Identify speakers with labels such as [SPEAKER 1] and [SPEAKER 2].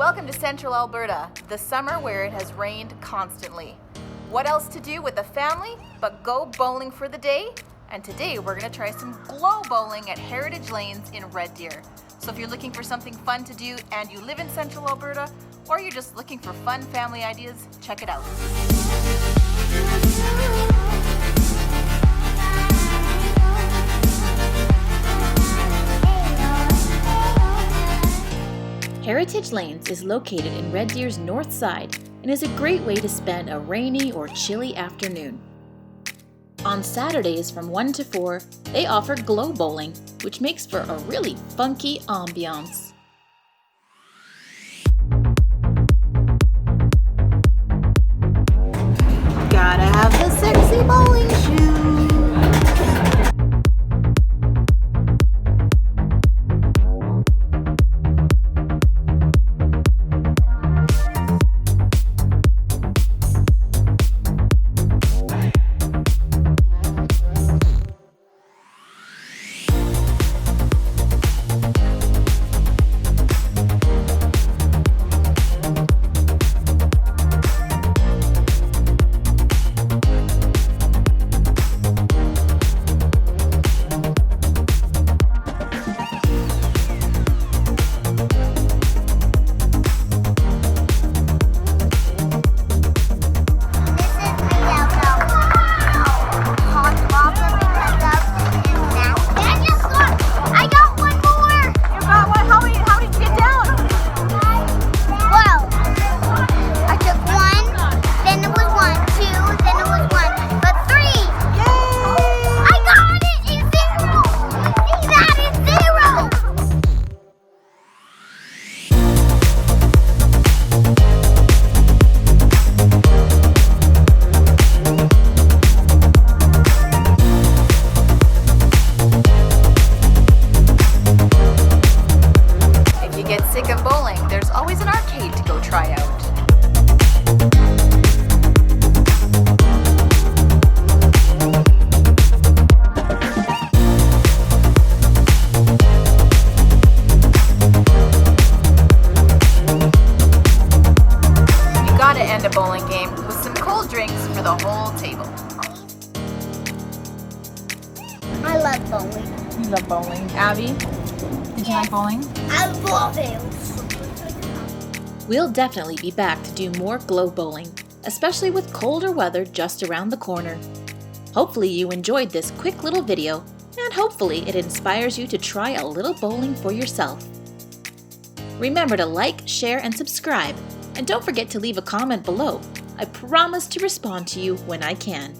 [SPEAKER 1] Welcome to Central Alberta, the summer where it has rained constantly. What else to do with the family but go bowling for the day? And today we're going to try some glow bowling at Heritage Lanes in Red Deer. So if you're looking for something fun to do and you live in Central Alberta, or you're just looking for fun family ideas, check it out.
[SPEAKER 2] Heritage Lanes is located in Red Deer's north side and is a great way to spend a rainy or chilly afternoon. On Saturdays from 1 to 4, they offer glow bowling, which makes for a really funky ambiance.
[SPEAKER 1] Gotta have the sexy bowling shoes. Sick of bowling, there's always an arcade to go try out. You gotta end a bowling game with some cold drinks for the whole table.
[SPEAKER 3] I love bowling.
[SPEAKER 1] You love bowling. Abby? Did you like bowling?
[SPEAKER 3] I love it.
[SPEAKER 2] We'll definitely be back to do more glow bowling, especially with colder weather just around the corner. Hopefully you enjoyed this quick little video, and hopefully it inspires you to try a little bowling for yourself. Remember to like, share, and subscribe, and don't forget to leave a comment below. I promise to respond to you when I can.